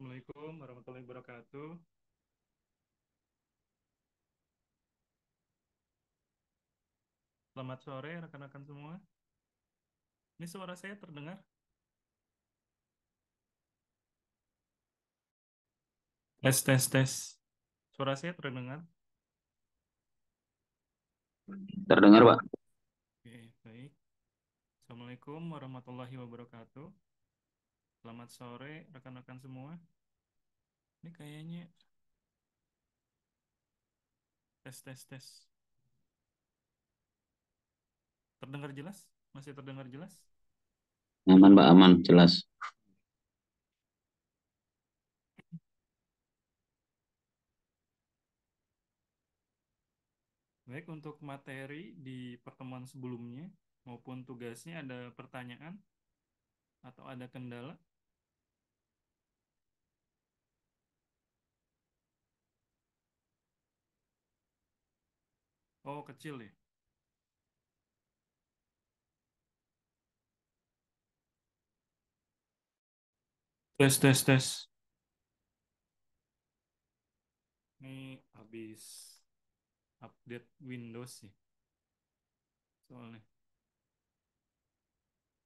Assalamualaikum warahmatullahi wabarakatuh. Selamat sore rekan-rekan semua. Ini suara saya terdengar? Tes, tes, tes. Suara saya terdengar? Terdengar, Pak. Oke, baik. Assalamualaikum warahmatullahi wabarakatuh. Selamat sore rekan-rekan semua. Ini kayaknya tes, tes, tes. Terdengar jelas? Masih terdengar jelas? Aman, Pak, aman, jelas. Baik, untuk materi di pertemuan sebelumnya maupun tugasnya ada pertanyaan atau ada kendala? Oh, kecil ya. Tes, tes, tes. Ini habis update Windows sih soalnya.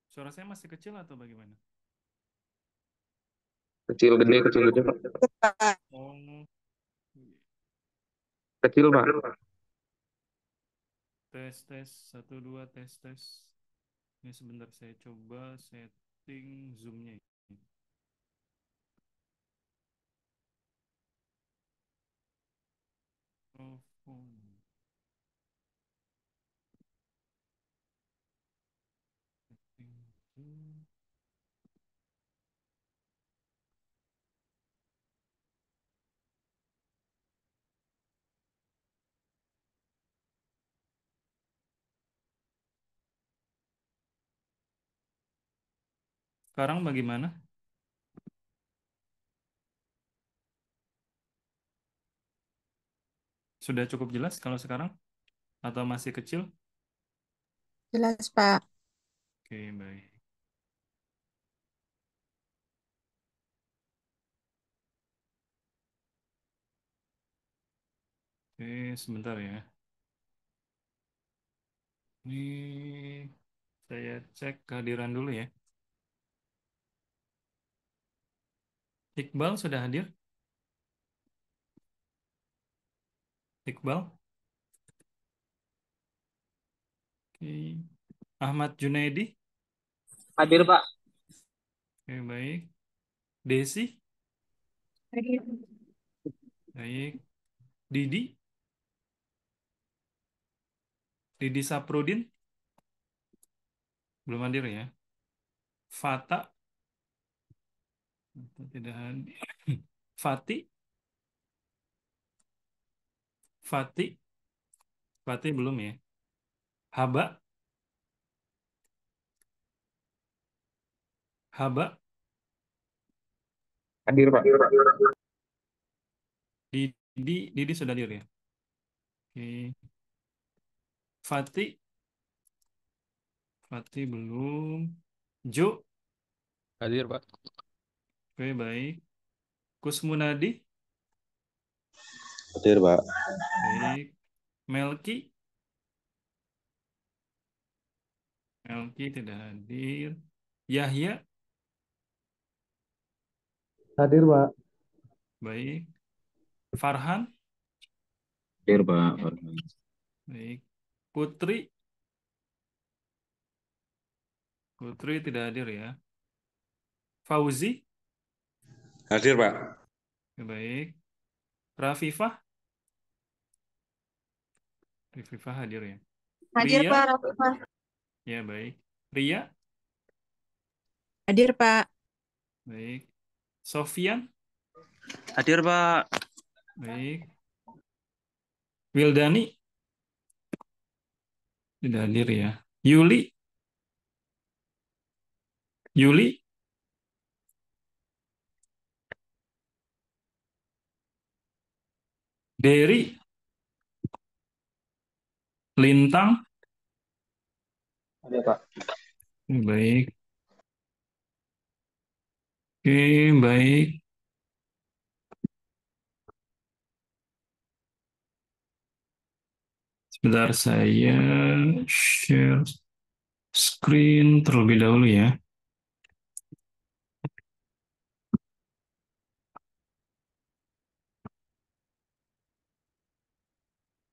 Suara saya masih kecil atau bagaimana? Kecil gede, Pak. Oh, Kecil, Pak. tes tes satu dua tes tes. Ini sebentar saya coba setting zoomnya. Mikrofon. Setting zoom. Sekarang bagaimana? Sudah cukup jelas kalau sekarang atau masih kecil? Jelas, Pak. Oke, baik. Oke, sebentar ya. Ini saya cek kehadiran dulu ya. Iqbal sudah hadir? Iqbal? Oke. Ahmad Junaidi? Hadir, Pak. Oke, baik. Desi? Baik. Didi? Didi Saprudin? Belum hadir ya. Fata? Tidak hadir. Fati? Fati? Fati belum ya. Haba? Haba? Hadir, Pak. Didi sudah hadir ya. Oke. Fati? Fati belum. Jo? Hadir, Pak. Oke, baik. Kusmunadi? Hadir, Pak. Baik. Melki? Melki tidak hadir. Yahya? Hadir, Pak. Baik. Farhan? Hadir, Pak. Baik. Putri? Putri tidak hadir ya. Fauzi? Hadir, Pak. Baik. Rafifah? Rafifah hadir ya. Hadir, Ria? Pak. Rafifah. Ya, baik. Ria? Hadir, Pak. Baik. Sofian? Hadir, Pak. Baik. Wildani? Tidak hadir ya. Yuli? Yuli? Derry? Lintang? Hadir, Pak. Baik. Oke, baik. Bentar, saya share screen terlebih dahulu ya.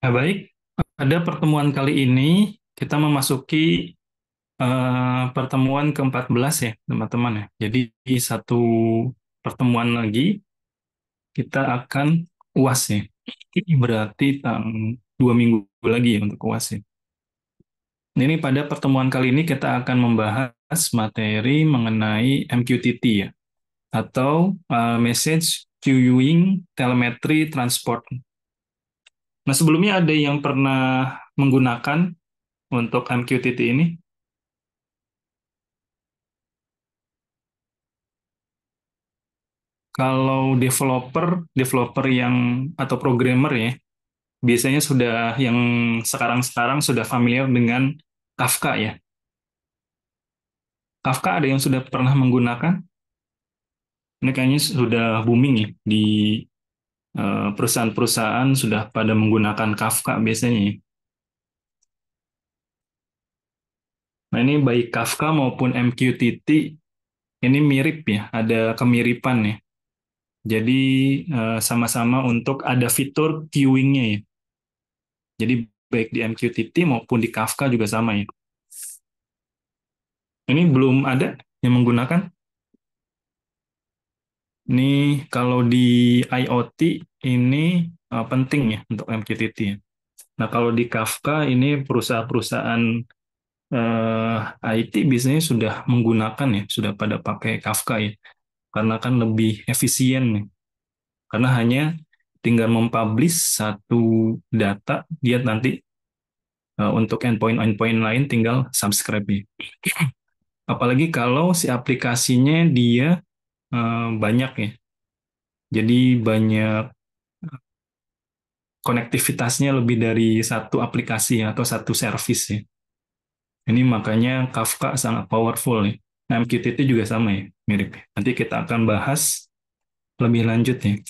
Nah, baik, pada pertemuan kali ini kita memasuki pertemuan ke-14 ya, teman-teman ya. Jadi satu pertemuan lagi kita akan UAS ya. Berarti 2 minggu lagi ya untuk UAS ya. Nah, ini pada pertemuan kali ini kita akan membahas materi mengenai MQTT ya, atau Message Queuing Telemetry Transport. Nah, sebelumnya ada yang pernah menggunakan untuk MQTT ini? Kalau developer yang atau programmer ya, biasanya sudah yang sekarang-sekarang sudah familiar dengan Kafka ya. Kafka ada yang sudah pernah menggunakan? Ini kayaknya sudah booming ya di perusahaan-perusahaan sudah pada menggunakan Kafka biasanya ya. Nah, ini baik Kafka maupun MQTT ini mirip ya, ada kemiripan ya. Jadi sama-sama untuk ada fitur queuing-nya ya. Jadi baik di MQTT maupun di Kafka juga sama ya. Ini belum ada yang menggunakan. Ini kalau di IoT ini penting ya untuk MQTT ya. Nah, kalau di Kafka ini perusahaan-perusahaan IT biasanya sudah menggunakan ya, sudah pada pakai Kafka ya. Karena kan lebih efisien nih. Karena hanya tinggal mempublish satu data, dia nanti untuk endpoint-endpoint lain tinggal subscribe ya. Apalagi kalau si aplikasinya dia banyak ya. Jadi banyak konektivitasnya lebih dari satu aplikasi ya, atau satu service ya. Ini makanya Kafka sangat powerful nih. Nah, MQTT juga sama ya, mirip. Nanti kita akan bahas lebih lanjut ya.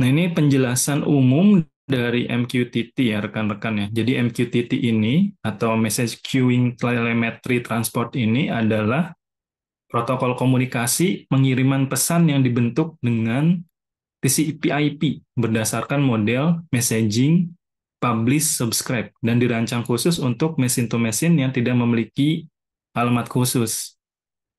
Nah, ini penjelasan umum dari MQTT ya rekan-rekan ya. Jadi MQTT ini atau Message Queuing Telemetry Transport ini adalah protokol komunikasi pengiriman pesan yang dibentuk dengan TCP/IP berdasarkan model messaging publish subscribe dan dirancang khusus untuk mesin to mesin yang tidak memiliki alamat khusus.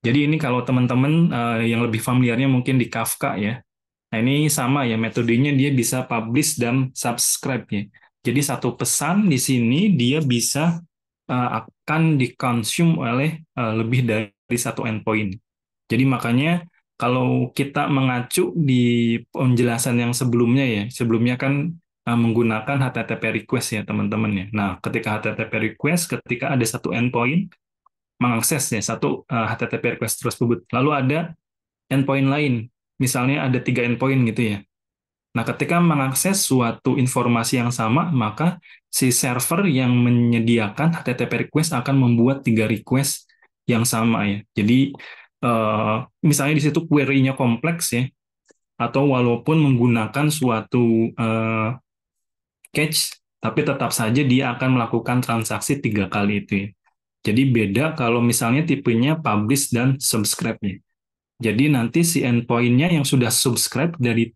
Jadi ini kalau teman-teman yang lebih familiarnya mungkin di Kafka ya. Nah, ini sama ya, metodenya dia bisa publish dan subscribe ya. Jadi satu pesan di sini dia bisa akan dikonsum oleh lebih dari satu endpoint. Jadi makanya kalau kita mengacu di penjelasan yang sebelumnya ya, sebelumnya kan menggunakan HTTP request ya teman-teman ya. Nah, ketika HTTP request, ketika ada satu endpoint mengakses ya satu HTTP request tersebut, lalu ada endpoint lain, misalnya ada 3 endpoint gitu ya. Nah, ketika mengakses suatu informasi yang sama, maka si server yang menyediakan HTTP request akan membuat 3 request yang sama ya. Jadi misalnya di situ query-nya kompleks ya, atau walaupun menggunakan suatu cache, tapi tetap saja dia akan melakukan transaksi 3 kali itu ya. Jadi beda kalau misalnya tipenya publish dan subscribe ya. Jadi nanti si endpoint-nya yang sudah subscribe dari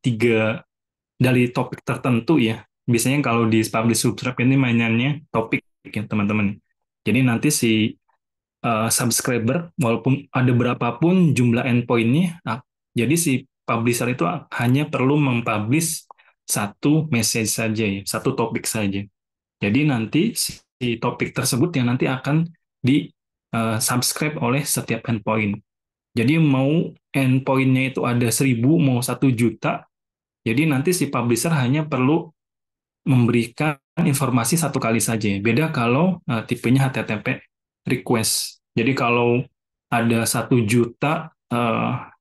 topik tertentu ya. Biasanya kalau di publish subscribe ini mainannya topik ya teman-teman. Jadi nanti si subscriber walaupun ada berapapun jumlah endpoint-nya, jadi si publisher itu hanya perlu mempublish satu message saja ya, satu topik saja. Jadi nanti si topik tersebut yang nanti akan di subscribe oleh setiap endpoint. Jadi mau endpoint-nya itu ada 1.000, mau 1 juta, jadi nanti si publisher hanya perlu memberikan informasi 1 kali saja. Beda kalau tipenya HTTP request. Jadi kalau ada 1 juta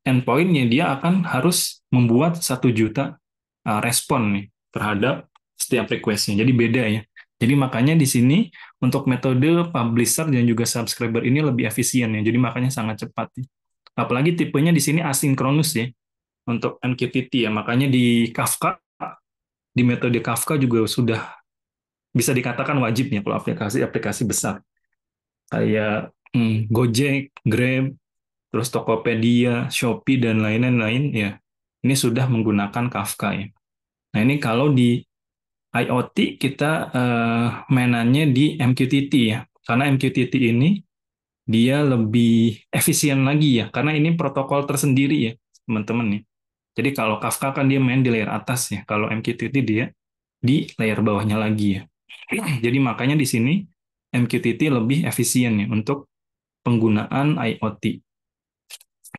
endpoint-nya, dia akan harus membuat 1 juta respon nih terhadap setiap request-nya. Jadi beda ya. Jadi makanya di sini untuk metode publisher dan juga subscriber ini lebih efisien ya. Jadi makanya sangat cepat. Apalagi tipenya di sini asinkronus ya untuk MQTT ya. Makanya di Kafka di metode Kafka juga sudah bisa dikatakan wajibnya kalau aplikasi-aplikasi besar kayak Gojek, Grab, terus Tokopedia, Shopee dan lain-lain ya. Ini sudah menggunakan Kafka ya. Nah, ini kalau di IoT kita mainannya di MQTT ya. Karena MQTT ini dia lebih efisien lagi ya, karena ini protokol tersendiri ya, teman-teman ya. Jadi kalau Kafka kan dia main di layer atas ya, kalau MQTT dia di layer bawahnya lagi ya. Jadi makanya di sini MQTT lebih efisien ya untuk penggunaan IoT.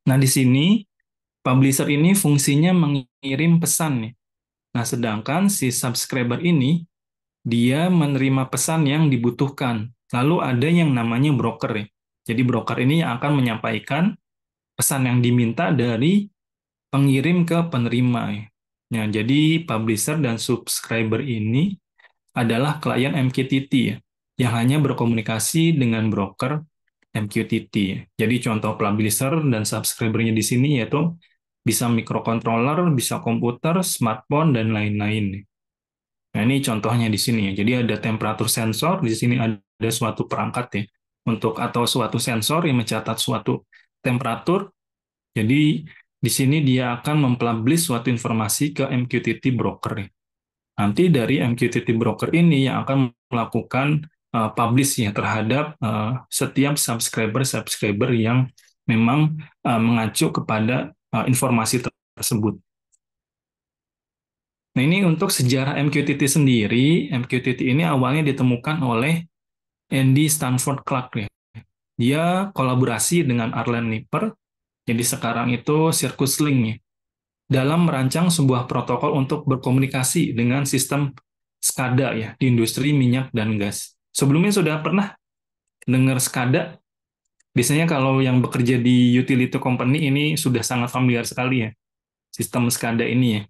Nah, di sini publisher ini fungsinya mengirim pesan nih. Nah, sedangkan si subscriber ini dia menerima pesan yang dibutuhkan. Lalu ada yang namanya broker ya. Jadi broker ini yang akan menyampaikan pesan yang diminta dari pengirim ke penerima ya. Nah, jadi publisher dan subscriber ini adalah klien MQTT ya, yang hanya berkomunikasi dengan broker MQTT. Jadi contoh publisher dan subscribernya di sini yaitu bisa microcontroller, bisa komputer, smartphone, dan lain-lain. Nah, ini contohnya di sini ya. Jadi ada temperatur sensor, di sini ada suatu perangkat ya untuk atau suatu sensor yang mencatat suatu temperatur. Jadi di sini dia akan mempublish suatu informasi ke MQTT broker ya. Nanti dari MQTT broker ini yang akan melakukan publish ya terhadap setiap subscriber yang memang mengacu kepada informasi tersebut. Nah, ini untuk sejarah MQTT sendiri. MQTT ini awalnya ditemukan oleh Andy Stanford Clark ya. Dia kolaborasi dengan Arlen Nipper, jadi sekarang itu Circus Link ya, dalam merancang sebuah protokol untuk berkomunikasi dengan sistem SCADA ya di industri minyak dan gas. Sebelumnya sudah pernah dengar SCADA? Biasanya kalau yang bekerja di utility company ini sudah sangat familiar sekali ya, sistem SCADA ini ya.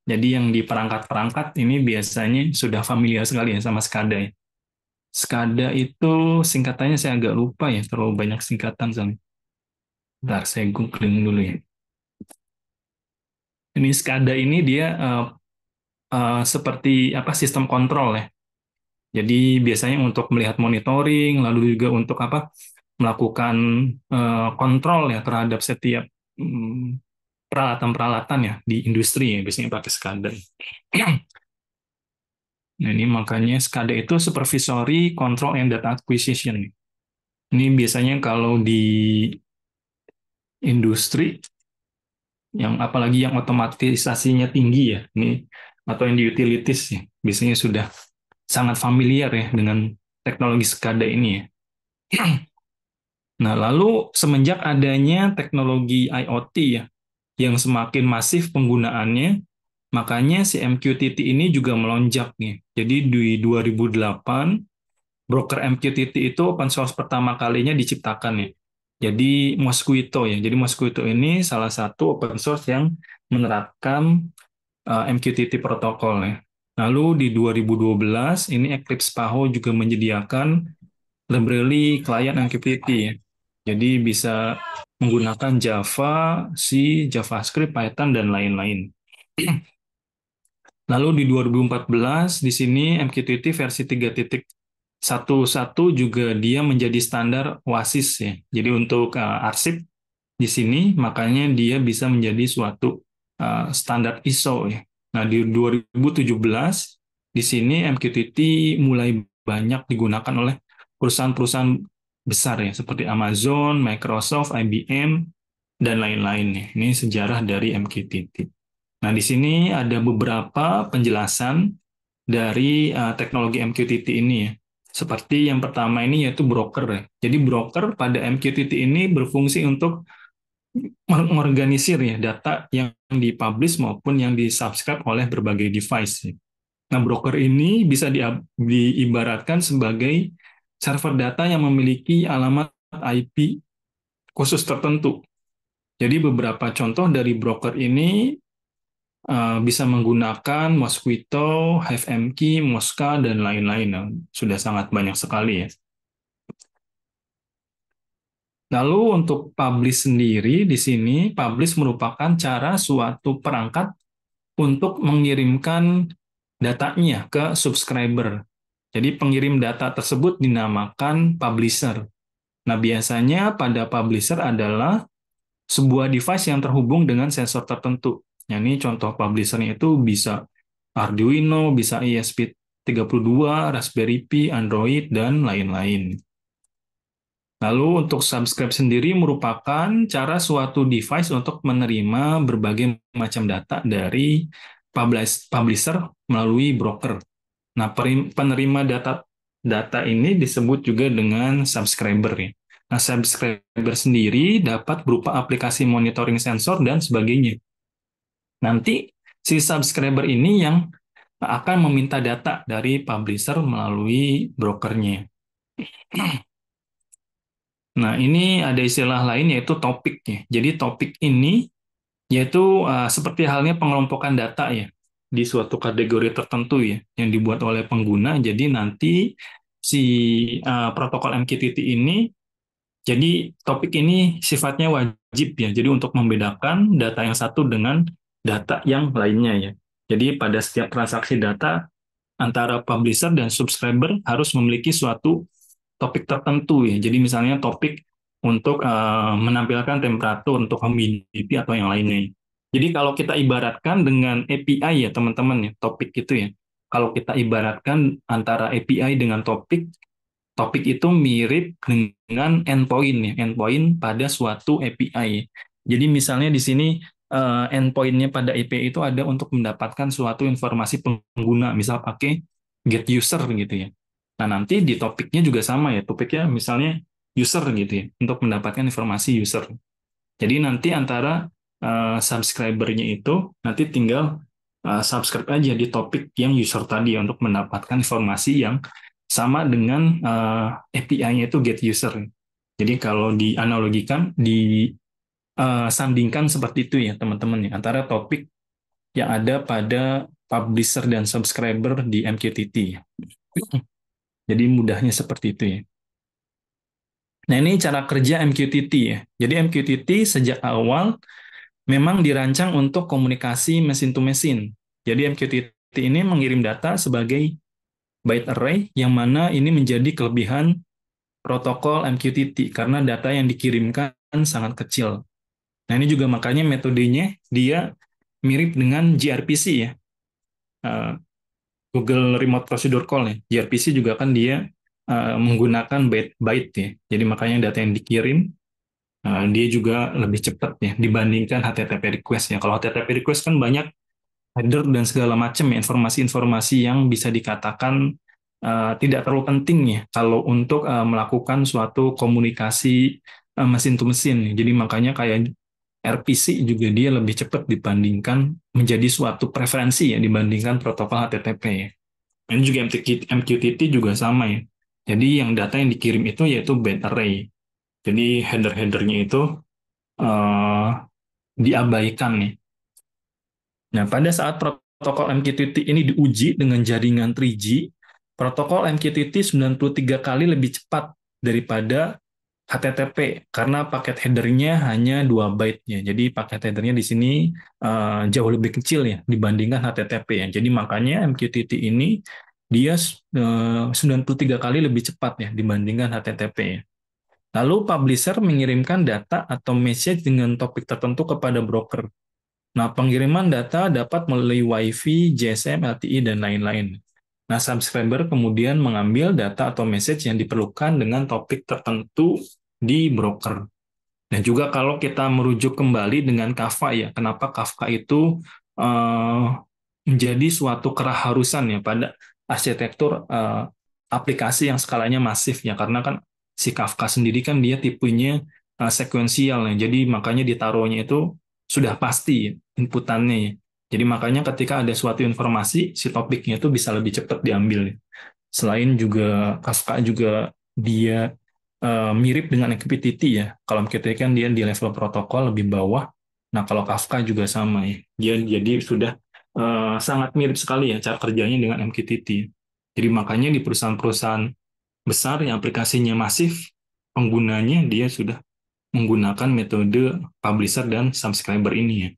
Jadi yang di perangkat-perangkat ini biasanya sudah familiar sekali ya sama SCADA ya. SCADA itu singkatannya saya agak lupa ya, terlalu banyak singkatan soalnya. Bentar, saya googling dulu ya. Ini SCADA ini dia seperti apa sistem kontrol ya. Jadi biasanya untuk melihat monitoring, lalu juga untuk apa melakukan kontrol ya terhadap setiap peralatan-peralatan ya di industri ya biasanya pakai SCADA. Nah, ini makanya SCADA itu Supervisory Control and Data Acquisition. Ini biasanya kalau di industri yang apalagi yang otomatisasinya tinggi ya, ini atau yang di utilities ya, biasanya sudah sangat familiar ya dengan teknologi SCADA ini ya. Nah, lalu semenjak adanya teknologi IoT ya, yang semakin masif penggunaannya, makanya si MQTT ini juga melonjak nih. Jadi di 2008, broker MQTT itu open source pertama kalinya diciptakan ya. Jadi Mosquito ya. Jadi Mosquito ini salah satu open source yang menerapkan MQTT protokol ya. Lalu di 2012 ini Eclipse PAHO juga menyediakan library klien MQTT ya. Jadi bisa menggunakan Java, C, JavaScript, Python, dan lain-lain. Lalu di 2014 di sini MQTT versi 3.11 juga dia menjadi standar OASIS ya. Jadi untuk arsip di sini makanya dia bisa menjadi suatu standar ISO ya. Nah, di 2017 di sini MQTT mulai banyak digunakan oleh perusahaan-perusahaan besar ya seperti Amazon, Microsoft, IBM, dan lain-lain nih. Ini sejarah dari MQTT. Nah, di sini ada beberapa penjelasan dari teknologi MQTT ini ya. Seperti yang pertama ini yaitu broker ya. Jadi broker pada MQTT ini berfungsi untuk mengorganisir ya data yang dipublish maupun yang disubscribe oleh berbagai device. Nah, broker ini bisa diibaratkan sebagai server data yang memiliki alamat IP khusus tertentu. Jadi beberapa contoh dari broker ini bisa menggunakan Mosquito, HiveMQ, Mosca, dan lain-lain. Sudah sangat banyak sekali ya. Lalu untuk publish sendiri di sini, publish merupakan cara suatu perangkat untuk mengirimkan datanya ke subscriber. Jadi pengirim data tersebut dinamakan publisher. Nah, biasanya pada publisher adalah sebuah device yang terhubung dengan sensor tertentu. Nah, ini contoh publishernya itu bisa Arduino, bisa ESP32, Raspberry Pi, Android, dan lain-lain. Lalu untuk subscribe sendiri merupakan cara suatu device untuk menerima berbagai macam data dari publisher melalui broker. Nah, penerima data data ini disebut juga dengan subscriber ya. Nah, subscriber sendiri dapat berupa aplikasi monitoring sensor dan sebagainya. Nanti si subscriber ini yang akan meminta data dari publisher melalui brokernya. Nah, ini ada istilah lain yaitu topik ya. Jadi topik ini yaitu seperti halnya pengelompokan data ya di suatu kategori tertentu ya yang dibuat oleh pengguna. Jadi nanti si protokol MQTT ini, jadi topik ini sifatnya wajib ya. Jadi untuk membedakan data yang satu dengan data yang lainnya ya. Jadi pada setiap transaksi data antara publisher dan subscriber harus memiliki suatu topik tertentu ya. Jadi misalnya topik untuk menampilkan temperatur, untuk humidity atau yang lainnya. Jadi kalau kita ibaratkan dengan API ya teman-teman ya, topik itu ya. Kalau kita ibaratkan antara API dengan topik, topik itu mirip dengan endpoint ya, endpoint pada suatu API. Jadi misalnya di sini endpoint-nya pada API itu ada untuk mendapatkan suatu informasi pengguna, misal pakai get user gitu ya. Nah, nanti di topiknya juga sama ya, topiknya misalnya user gitu ya, untuk mendapatkan informasi user. Jadi nanti antara subscriber-nya itu nanti tinggal subscribe aja di topik yang user tadi ya, untuk mendapatkan informasi yang sama dengan API-nya itu get user. Jadi kalau dianalogikan, disandingkan seperti itu ya teman-teman ya, antara topik yang ada pada publisher dan subscriber di MQTT. Jadi mudahnya seperti itu ya. Nah, ini cara kerja MQTT ya. Jadi MQTT sejak awal memang dirancang untuk komunikasi mesin to mesin. Jadi MQTT ini mengirim data sebagai byte array yang mana ini menjadi kelebihan protokol MQTT karena data yang dikirimkan sangat kecil. Nah, ini juga makanya metodenya dia mirip dengan gRPC ya. Eh, Google Remote Procedure Call ya. gRPC juga kan dia menggunakan byte ya. Jadi makanya data yang dikirim dia juga lebih cepat ya dibandingkan HTTP request ya. Kalau HTTP request kan banyak header dan segala macam ya, informasi-informasi yang bisa dikatakan tidak terlalu penting ya kalau untuk melakukan suatu komunikasi mesin to mesin. Jadi makanya kayak RPC juga dia lebih cepat dibandingkan menjadi suatu preferensi ya dibandingkan protokol HTTP ya. Ini juga MQTT juga sama ya. Jadi yang data yang dikirim itu yaitu byte array. Jadi header-headernya itu uh, diabaikan nih. Nah, pada saat protokol MQTT ini diuji dengan jaringan 3G, protokol MQTT 93 kali lebih cepat daripada HTTP karena paket headernya hanya 2 byte-nya. Jadi paket headernya di sini jauh lebih kecil ya dibandingkan HTTP ya. Jadi makanya MQTT ini dia 93 kali lebih cepat ya dibandingkan HTTP ya. Lalu publisher mengirimkan data atau message dengan topik tertentu kepada broker. Nah, pengiriman data dapat melalui Wi-Fi, GSM, LTE, dan lain-lain. Nah, subscriber kemudian mengambil data atau message yang diperlukan dengan topik tertentu di broker. Dan juga kalau kita merujuk kembali dengan Kafka ya, kenapa Kafka itu menjadi suatu keharusan ya pada arsitektur aplikasi yang skalanya masif ya, karena kan si Kafka sendiri kan dia tipenya sekuensial ya, jadi makanya ditaruhnya itu sudah pasti inputannya ya. Jadi makanya ketika ada suatu informasi, si topiknya itu bisa lebih cepat diambil. Selain juga Kafka juga dia mirip dengan MQTT ya. Kalau MQTT kan dia di level protokol lebih bawah. Nah, kalau Kafka juga sama ya. Dia jadi sudah sangat mirip sekali ya cara kerjanya dengan MQTT. Jadi makanya di perusahaan-perusahaan besar yang aplikasinya masif, penggunanya dia sudah menggunakan metode publisher dan subscriber ini ya.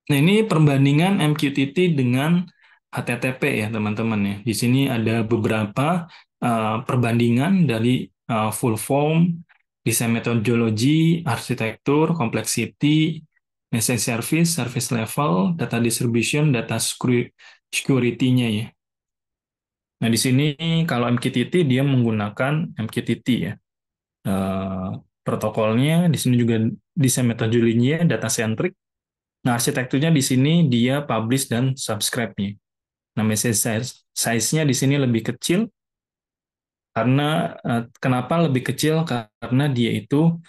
Nah, ini perbandingan MQTT dengan HTTP ya, teman-teman ya. Di sini ada beberapa perbandingan dari full form, desain methodology, arsitektur, complexity, message service, service level, data distribution, data security-nya ya. Nah, di sini kalau MQTT dia menggunakan MQTT ya. Eh, Protokolnya di sini juga desain metodologinya data centric. Nah, arsitekturnya di sini dia publish dan subscribe-nya. Nah, message size-nya di sini lebih kecil karena kenapa lebih kecil? Karena dia itu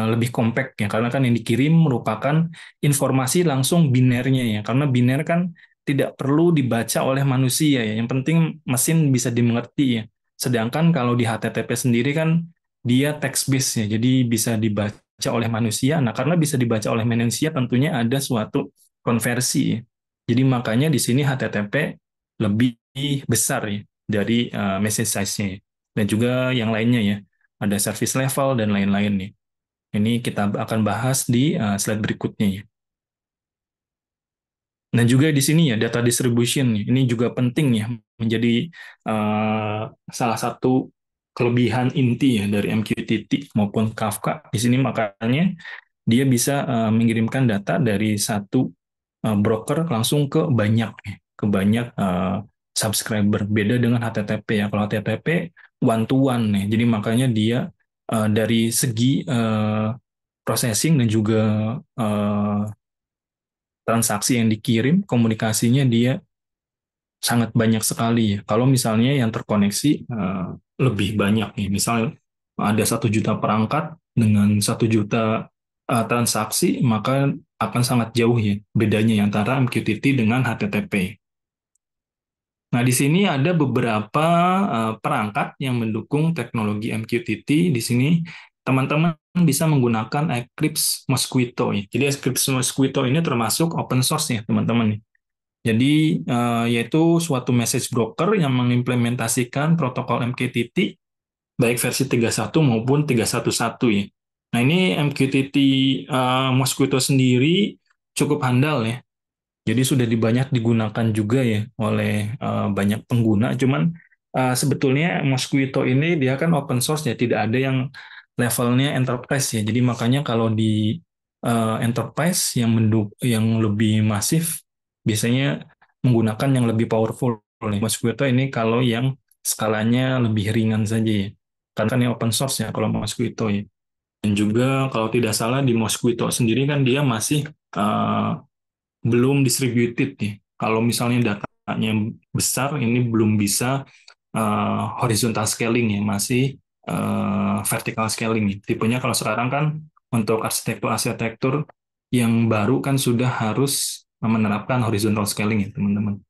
lebih compact ya. Karena kan yang dikirim merupakan informasi langsung binernya ya. Karena biner kan tidak perlu dibaca oleh manusia ya. Yang penting mesin bisa dimengerti ya. Sedangkan kalau di HTTP sendiri kan dia text based ya. Jadi bisa dibaca oleh manusia. Nah, karena bisa dibaca oleh manusia tentunya ada suatu konversi ya. Jadi makanya di sini HTTP lebih besar ya dari message size-nya ya, dan juga yang lainnya ya. Ada service level dan lain-lain nih. Ini kita akan bahas di slide berikutnya ya. Dan juga di sini ya data distribution nih. Ini juga penting ya menjadi salah satu kelebihan inti ya dari MQTT maupun Kafka. Di sini makanya dia bisa mengirimkan data dari satu broker langsung ke banyak ya, ke banyak subscriber. Beda dengan HTTP ya. Kalau HTTP one to one nih. Jadi makanya dia dari segi processing dan juga uh, transaksi yang dikirim, komunikasinya dia sangat banyak sekali ya. Kalau misalnya yang terkoneksi lebih banyak nih, misal ada 1 juta perangkat dengan 1 juta transaksi, maka akan sangat jauh ya bedanya antara MQTT dengan HTTP. Nah, di sini ada beberapa perangkat yang mendukung teknologi MQTT. Di sini teman-teman bisa menggunakan Eclipse Mosquito ya. Jadi Eclipse Mosquito ini termasuk open source ya, teman-teman. Jadi yaitu suatu message broker yang mengimplementasikan protokol MQTT baik versi 31 maupun 311 ya. Nah, ini MQTT Mosquito sendiri cukup handal ya. Jadi sudah banyak digunakan juga ya oleh banyak pengguna. Cuman sebetulnya Mosquito ini dia kan open source ya, tidak ada yang levelnya enterprise ya. Jadi makanya kalau di enterprise yang lebih masif biasanya menggunakan yang lebih powerful nih. Mosquito ini kalau yang skalanya lebih ringan saja ya. Karena kan ini open source ya kalau Mosquito ya. Dan juga kalau tidak salah di Mosquito sendiri kan dia masih belum distributed nih. Kalau misalnya datanya besar, ini belum bisa horizontal scaling ya, masih vertical scaling nih. Tipenya kalau sekarang kan untuk arsitektur-arsitektur yang baru kan sudah harus menerapkan horizontal scaling ya, teman-teman.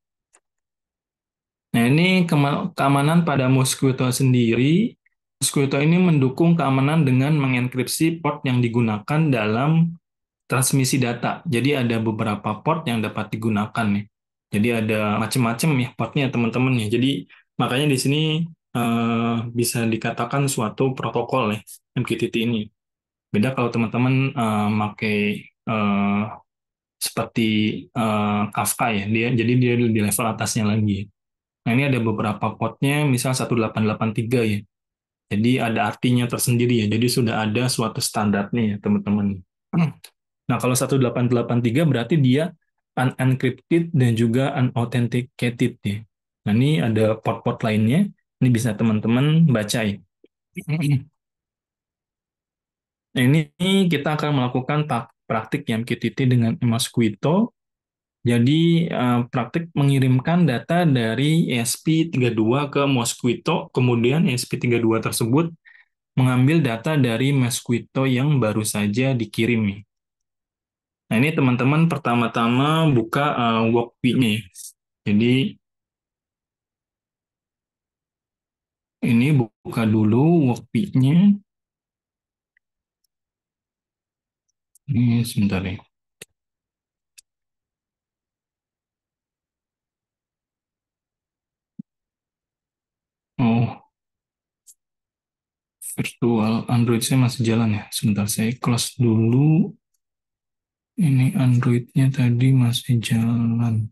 Nah, ini keamanan pada Mosquito sendiri. Mosquito ini mendukung keamanan dengan mengenkripsi port yang digunakan dalam transmisi data. Jadi ada beberapa port yang dapat digunakan nih. Jadi ada macam-macam ya portnya teman-teman ya. Jadi makanya di sini bisa dikatakan suatu protokol ya MQTT ini. Beda kalau teman-teman pakai eh, seperti Kafka ya. Dia di level atasnya lagi. Nah, ini ada beberapa portnya, misal 1883 ya. Jadi ada artinya tersendiri ya. Jadi sudah ada suatu standarnya ya, teman-teman. Nah, kalau 1883 berarti dia unencrypted dan juga unauthenticated ya. Nah, ini ada port-port lainnya. Ini bisa teman-teman baca ya. Nah, ini kita akan melakukan praktik MQTT dengan Mosquito. Jadi, praktik mengirimkan data dari ESP32 ke Mosquito, kemudian ESP32 tersebut mengambil data dari Mosquito yang baru saja dikirim nih. Nah, ini teman-teman pertama-tama buka workpiece-nya ya. Jadi, ini buka dulu workpiece-nya. Ini sebentar ya. Oh, virtual Android saya masih jalan ya. Sebentar, saya close dulu. Ini Android-nya tadi masih jalan.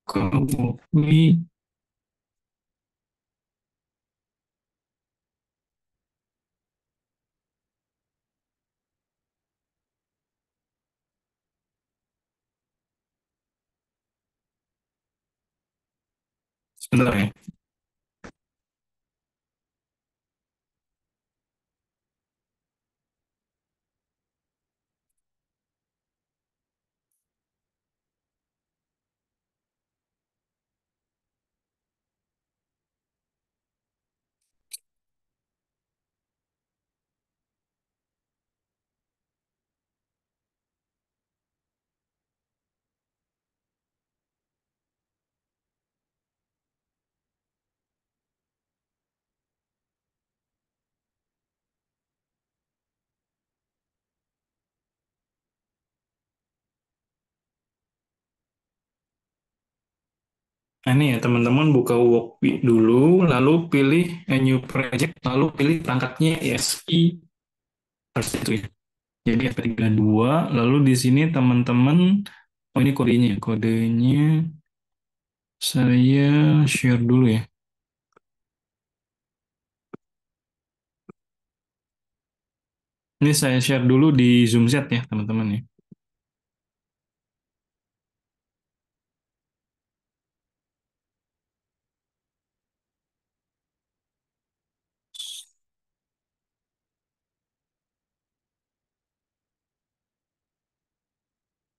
Kopi. Sebentar ya. Nah, ini ya teman-teman buka Workbee dulu, lalu pilih a new project, lalu pilih perangkatnya ESP first itu ya. Jadi FP32, lalu di sini teman-teman, oh ini kodenya, kodenya saya share dulu ya. Ini saya share dulu di Zoom chat ya teman-teman ya.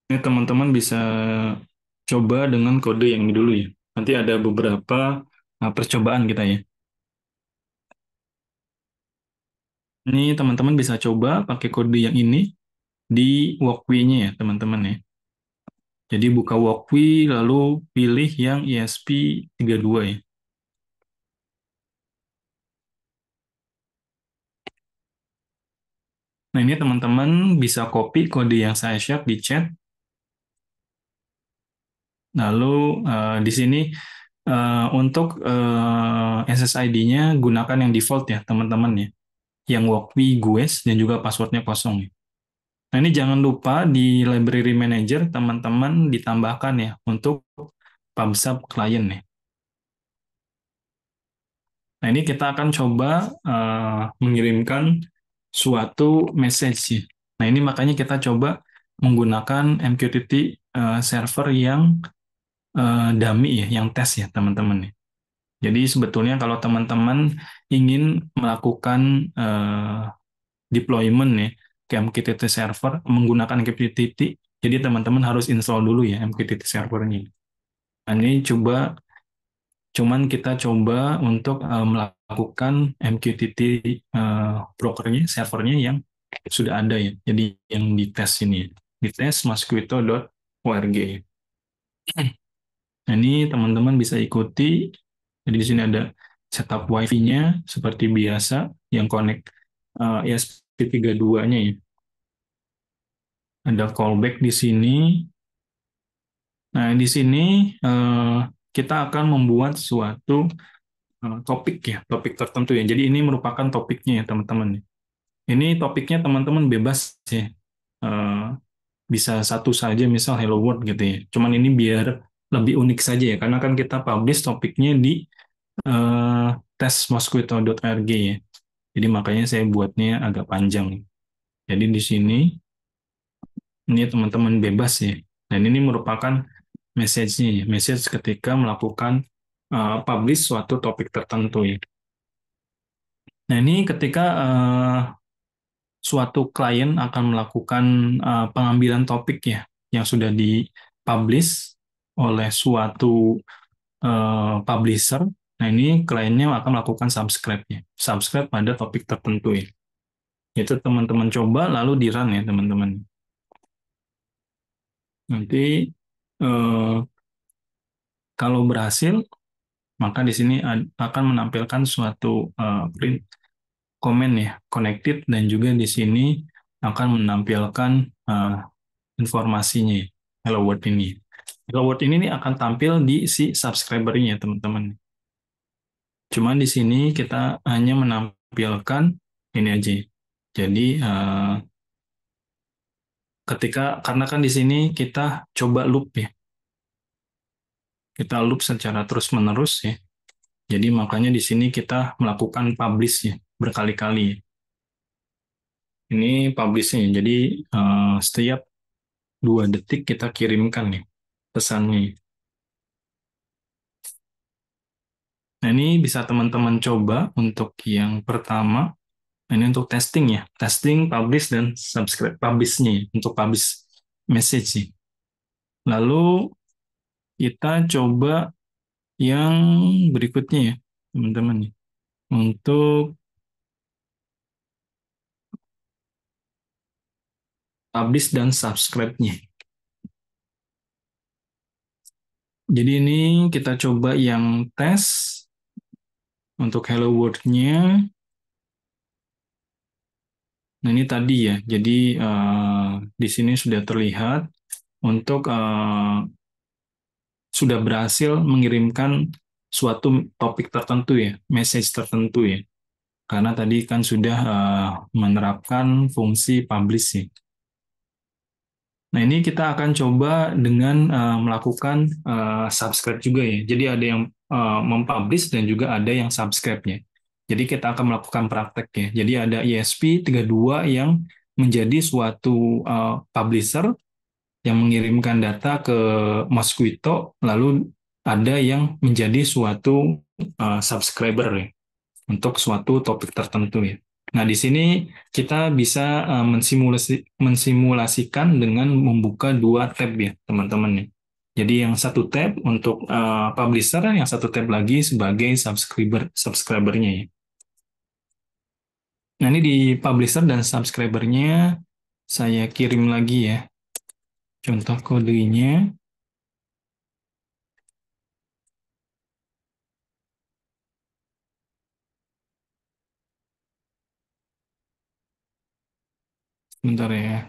Ini teman-teman bisa coba dengan kode yang ini dulu ya. Nanti ada beberapa percobaan kita ya. Ini teman-teman bisa coba pakai kode yang ini di Walkway-nya ya teman-teman ya. Jadi buka Walkway lalu pilih yang ESP32 ya. Nah ini teman-teman bisa copy kode yang saya share di chat. Lalu di sini untuk SSID-nya gunakan yang default ya teman-teman ya. Yang Walkway, GUES, dan juga passwordnya kosong ya. Nah, ini jangan lupa di library manager teman-teman ditambahkan ya untuk PubSub klien ya. Nah, ini kita akan coba mengirimkan suatu message ya. Nah, ini makanya kita coba menggunakan MQTT server yang dummy ya, yang tes ya, teman-teman ya. Jadi sebetulnya kalau teman-teman ingin melakukan deployment ya ke MQTT server menggunakan MQTT, jadi teman-teman harus install dulu ya MQTT servernya. Nah, ini cuman kita coba untuk melakukan MQTT brokernya, servernya yang sudah ada ya. Jadi yang di tes ini, ya. Di tes mosquito.org. Nah, ini teman-teman bisa ikuti. Jadi di sini ada setup WiFi-nya seperti biasa yang connect ESP32-nya ya. Ada callback di sini. Nah, di sini kita akan membuat suatu topik ya, topik tertentu ya. Jadi ini merupakan topiknya ya, teman-teman. Ini topiknya teman-teman bebas ya. Eh, Bisa satu saja, misal Hello World gitu ya. Cuman ini biar lebih unik saja ya, karena kan kita publish topiknya di eh, tesmosquito.org ya. Jadi makanya saya buatnya agak panjang. Jadi di sini ini teman-teman bebas ya. Dan ini merupakan message-nya ya. Message ketika melakukan publish suatu topik tertentu ya. Nah, ini ketika suatu klien akan melakukan pengambilan topik ya yang sudah dipublish oleh suatu publisher. Nah, ini kliennya akan melakukan subscribe ya. Subscribe pada topik tertentu ya. Itu teman-teman coba lalu di run ya, teman-teman. Nanti eh, kalau berhasil, maka di sini akan menampilkan suatu print komen ya, connected, dan juga di sini akan menampilkan informasinya ya, Hello World ini. Hello World ini nih akan tampil di si subscriber-nya teman-teman. Cuman di sini kita hanya menampilkan ini aja. Jadi karena kan di sini kita coba loop ya, kita loop secara terus-menerus ya. Jadi makanya di sini kita melakukan publish ya, berkali-kali. Ini publishnya, jadi setiap 2 detik kita kirimkan nih pesannya. Nah ini bisa teman-teman coba untuk yang pertama. Ini untuk testing ya, testing, publish, dan subscribe. Publish-nya ya, untuk publish message sih. Lalu kita coba yang berikutnya ya, teman-teman nih. Untuk publish dan subscribe-nya. Jadi ini kita coba yang tes untuk Hello World-nya. Nah ini tadi ya, jadi di sini sudah terlihat untuk sudah berhasil mengirimkan suatu topik tertentu ya, message tertentu ya. Karena tadi kan sudah menerapkan fungsi publish sih. Nah, ini kita akan coba dengan melakukan subscribe juga ya. Jadi ada yang mempublish dan juga ada yang subscribe-nya. Jadi kita akan melakukan praktek ya. Jadi ada ESP32 yang menjadi suatu publisher yang mengirimkan data ke Mosquito, lalu ada yang menjadi suatu subscriber ya, untuk suatu topik tertentu ya. Nah, di sini kita bisa mensimulasikan dengan membuka 2 tab ya, teman-teman ya. Jadi yang satu tab untuk publisher, yang satu tab lagi sebagai subscribernya ya. Nah, ini di publisher dan subscribernya saya kirim lagi ya. Contoh kodenya. Bentar ya.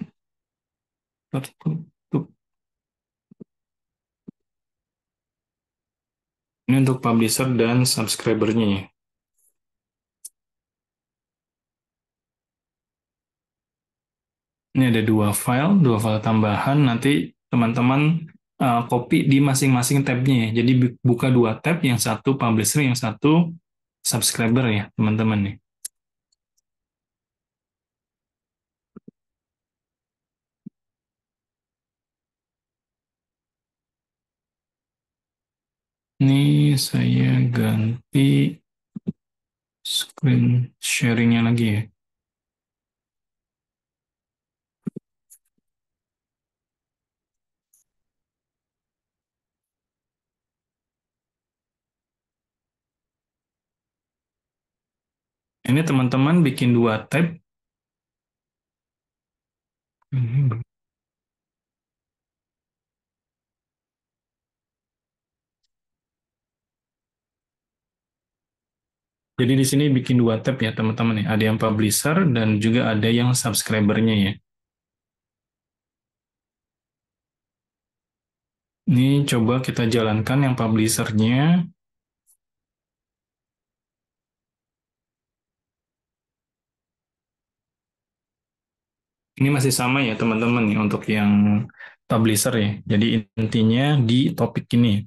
Ini untuk publisher dan subscribernya ya. Ini ada 2 file tambahan. Nanti teman-teman copy di masing-masing tabnya ya. Jadi buka 2 tab, yang satu publisher, yang satu subscriber ya, teman-teman nih. Ini saya ganti screen sharingnya lagi ya. Ini teman-teman bikin 2 tab. Jadi di sini bikin 2 tab ya teman-teman ya. Ada yang publisher dan juga ada yang subscribernya ya. Ini coba kita jalankan yang publishernya. Ini masih sama ya teman-teman ya untuk yang publisher ya. Jadi intinya di topik ini.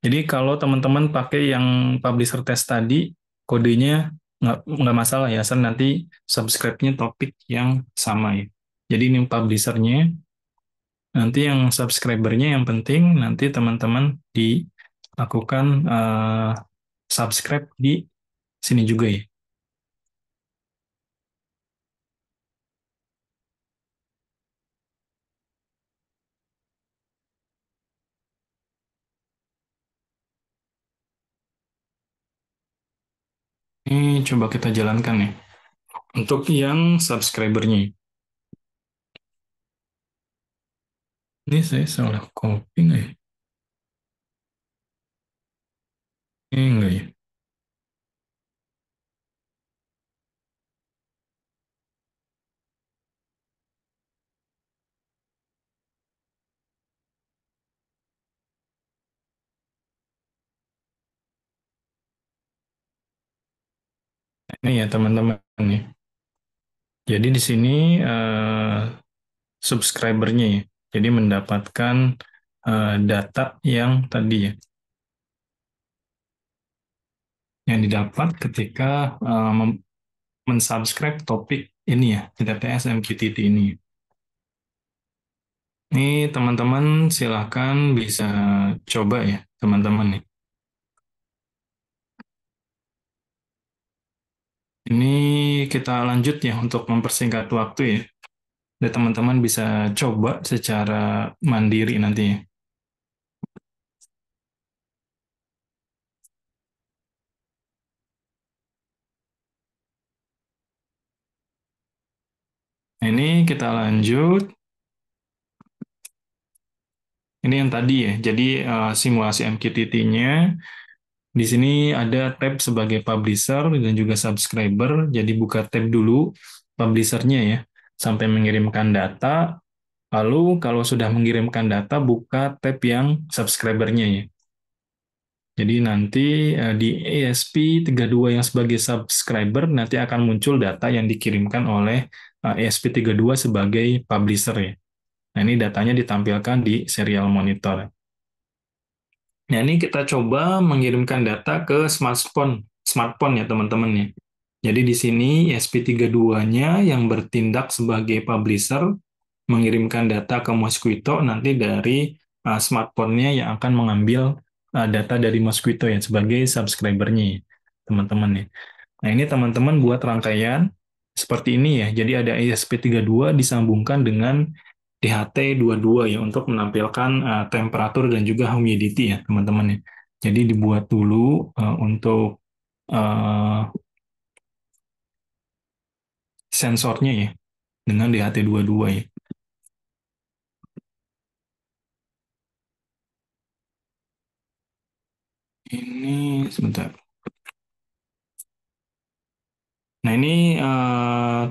Jadi kalau teman-teman pakai yang publisher test tadi, kodenya nggak masalah ya, asal nanti subscribe-nya topik yang sama ya. Jadi ini publishernya, nanti yang subscribernya yang penting nanti teman-teman dilakukan subscribe di sini juga ya. Ini coba kita jalankan ya. Untuk yang subscribernya. Ini saya salah copy nggak ya? Ini enggak ya? Ini ya teman-teman nih. Jadi di sini subscribernya ya. Jadi mendapatkan data yang tadi ya, yang didapat ketika mensubscribe topik ini ya, TTS MQTT ini. Ini teman-teman silahkan bisa coba ya, teman-teman nih. Ini kita lanjut ya untuk mempersingkat waktu ya. Dan teman-teman bisa coba secara mandiri nanti ya. Nah, ini kita lanjut. Ini yang tadi ya. Jadi simulasi MQTT-nya di sini ada tab sebagai publisher dan juga subscriber. Jadi buka tab dulu publisher-nya ya sampai mengirimkan data. Lalu kalau sudah mengirimkan data buka tab yang subscriber-nya ya. Jadi nanti di ESP32 yang sebagai subscriber nanti akan muncul data yang dikirimkan oleh ESP32 sebagai publisher ya. Nah, ini datanya ditampilkan di serial monitor. Nah, ini kita coba mengirimkan data ke smartphone ya teman-teman ya. Jadi di sini ESP32-nya yang bertindak sebagai publisher mengirimkan data ke Mosquito nanti dari smartphone-nya yang akan mengambil data dari Mosquito ya sebagai subscriber-nya ya, teman-teman ya. Nah, ini teman-teman buat rangkaian seperti ini ya. Jadi ada ESP32 disambungkan dengan DHT22 ya untuk menampilkan temperatur dan juga humidity ya, teman-teman ya. Jadi dibuat dulu untuk uh, sensornya ya dengan DHT22 ya. Ini sebentar. Nah, ini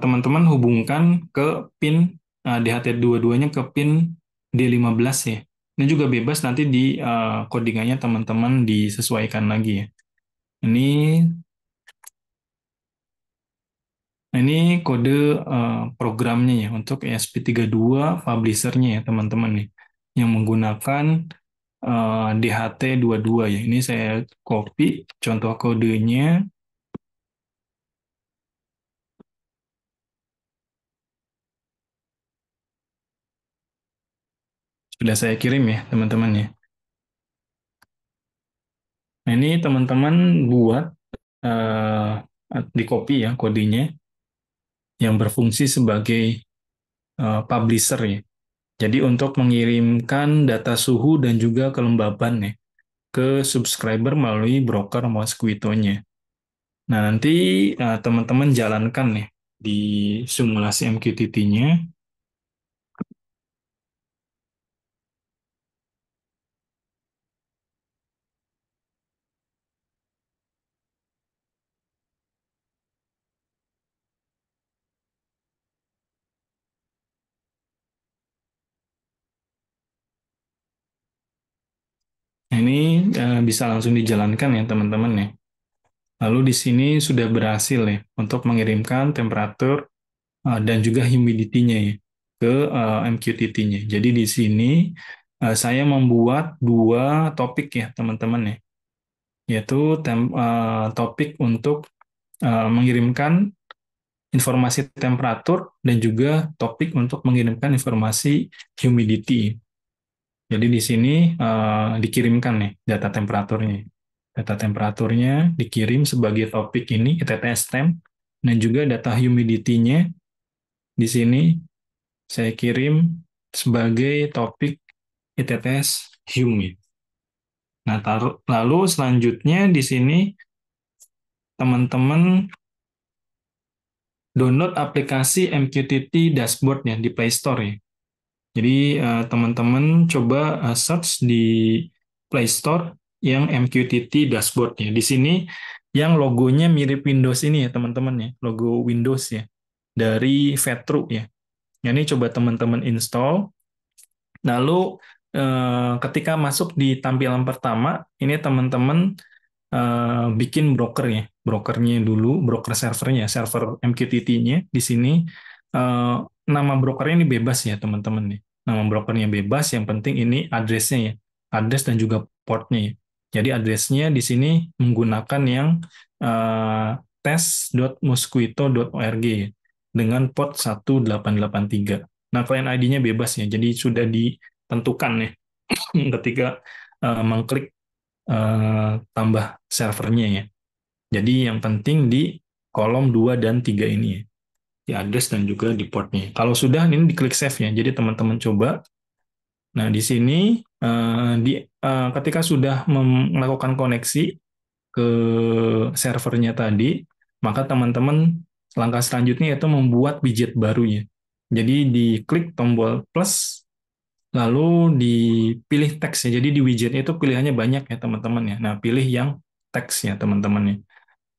teman-teman hubungkan ke pin DHT22-nya ke pin D15 ya. Ini juga bebas nanti di codingannya teman-teman disesuaikan lagi ya. Ini ini kode programnya ya untuk ESP32 publisher-nya ya teman-teman nih yang menggunakan DHT22 ya. Ini saya copy contoh kodenya. Sudah saya kirim ya, teman-teman ya. Nah, ini teman-teman buat di copy ya kodenya yang berfungsi sebagai publisher ya. Jadi untuk mengirimkan data suhu dan juga kelembaban ya ke subscriber melalui broker Mosquito-nya. Nah, nanti teman-teman jalankan nih di simulasi MQTT-nya. Nah, ini bisa langsung dijalankan ya teman-teman ya. Lalu di sini sudah berhasil ya untuk mengirimkan temperatur dan juga humidity-nya ya ke MQTT-nya. Jadi di sini saya membuat dua topik ya teman-teman ya, yaitu topik untuk mengirimkan informasi temperatur dan juga topik untuk mengirimkan informasi humidity. Jadi di sini dikirimkan nih data temperaturnya. Data temperaturnya dikirim sebagai topik ini, TTS temp, dan juga data humidity-nya di sini saya kirim sebagai topik ITTS Humi. Nah, lalu selanjutnya di sini teman-teman download aplikasi MQTT Dashboard ya di Play Store ya. Jadi teman-teman coba search di Play Store yang MQTT Dashboard ya. Di sini yang logonya mirip Windows ini ya teman-teman ya, logo Windows ya dari Vetru ya. Ini coba teman-teman install. Lalu ketika masuk di tampilan pertama, ini teman-teman bikin broker ya. brokernya dulu, broker servernya, server MQTT-nya di sini. eh, Nama brokernya ini bebas ya teman-teman nih. Nama brokernya bebas, yang penting ini address-nya ya, address dan juga portnya ya. Jadi address-nya di sini menggunakan yang test.mosquito.org ya, dengan port 1883. Nah, client ID-nya bebas ya, jadi sudah ditentukan ya ketika mengklik tambah servernya ya. Jadi yang penting di kolom 2 dan 3 ini ya, di address dan juga di portnya. Kalau sudah, ini diklik save ya. Jadi teman-teman coba. Nah, di sini ketika sudah melakukan koneksi ke servernya tadi, maka teman-teman langkah selanjutnya yaitu membuat widget barunya. Jadi diklik tombol plus, lalu dipilih teks ya. Jadi di widgetnya itu pilihannya banyak ya teman-teman ya. Nah, pilih yang teks ya teman-teman ya.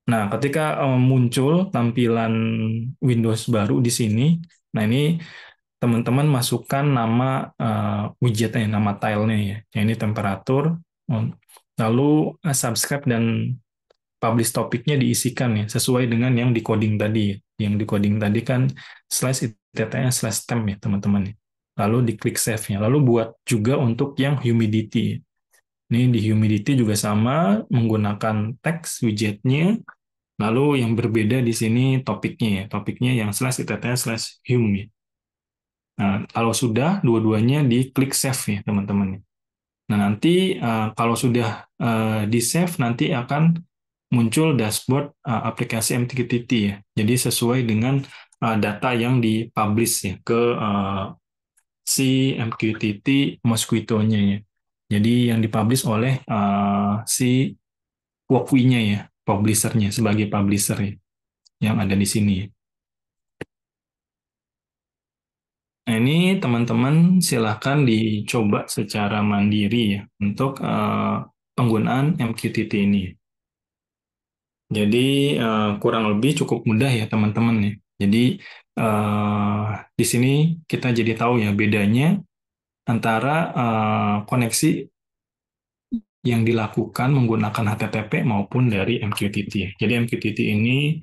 Nah, ketika muncul tampilan Windows baru di sini, nah ini teman-teman masukkan nama widgetnya, nama tilenya ya. Yang ini temperatur, lalu subscribe dan publish topiknya diisikan ya, sesuai dengan yang di coding tadi. Yang di coding tadi kan /ittnya/temp ya teman-teman ya. Lalu diklik save-nya. Lalu buat juga untuk yang humidity. Ini di humidity juga sama, menggunakan teks widgetnya. Lalu yang berbeda di sini topiknya ya. Topiknya yang /ittnya/hum ya. Nah, kalau sudah dua-duanya diklik save ya teman-teman. Nah, nanti kalau sudah di save, nanti akan muncul dashboard aplikasi MQTT ya. Jadi sesuai dengan data yang dipublish ya ke si MQTT Mosquito-nya ya. Jadi yang dipublish oleh si Walkwi-nya ya, publisher-nya sebagai publisher ya, yang ada di sini ya. Nah, ini teman-teman silahkan dicoba secara mandiri ya untuk penggunaan MQTT ini. Jadi kurang lebih cukup mudah ya teman-teman ya. Jadi eh, di sini kita jadi tahu ya bedanya antara koneksi yang dilakukan menggunakan HTTP maupun dari MQTT. Jadi MQTT ini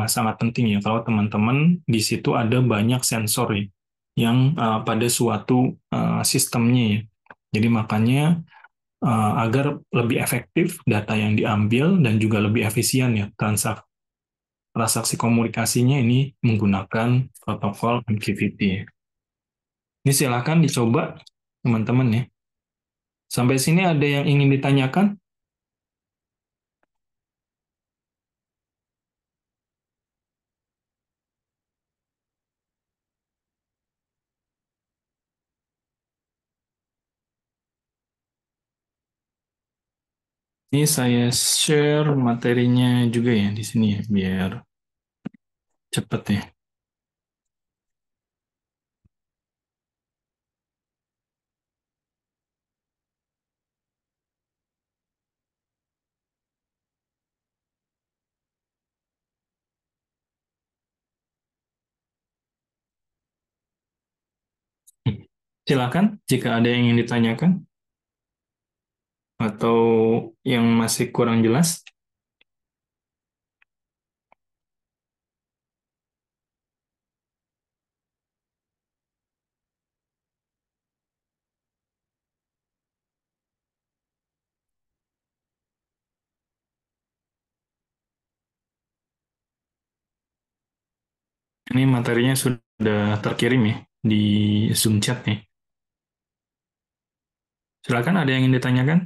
sangat penting ya kalau teman-teman di situ ada banyak sensor ya, yang pada suatu sistemnya ya. Jadi makanya agar lebih efektif data yang diambil dan juga lebih efisien ya transaksi komunikasinya ini menggunakan protokol MQTT. Ini silakan dicoba teman-teman ya. Sampai sini ada yang ingin ditanyakan? Ini saya share materinya juga ya di sini ya, biar cepet ya. Silakan jika ada yang ingin ditanyakan atau yang masih kurang jelas. Ini materinya sudah terkirim ya di Zoom chat nih. Silakan ada yang ingin ditanyakan?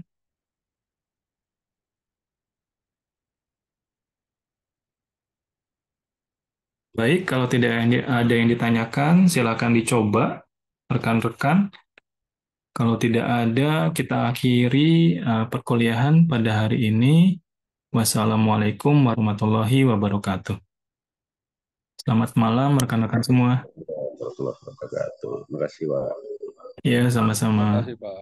Baik, kalau tidak ada yang ditanyakan, silakan dicoba rekan-rekan. Kalau tidak ada, kita akhiri perkuliahan pada hari ini. Wassalamualaikum warahmatullahi wabarakatuh. Selamat malam rekan-rekan semua. Warahmatullahi wabarakatuh. Terima kasih, Pak. Ya, sama-sama. Terima kasih, Pak.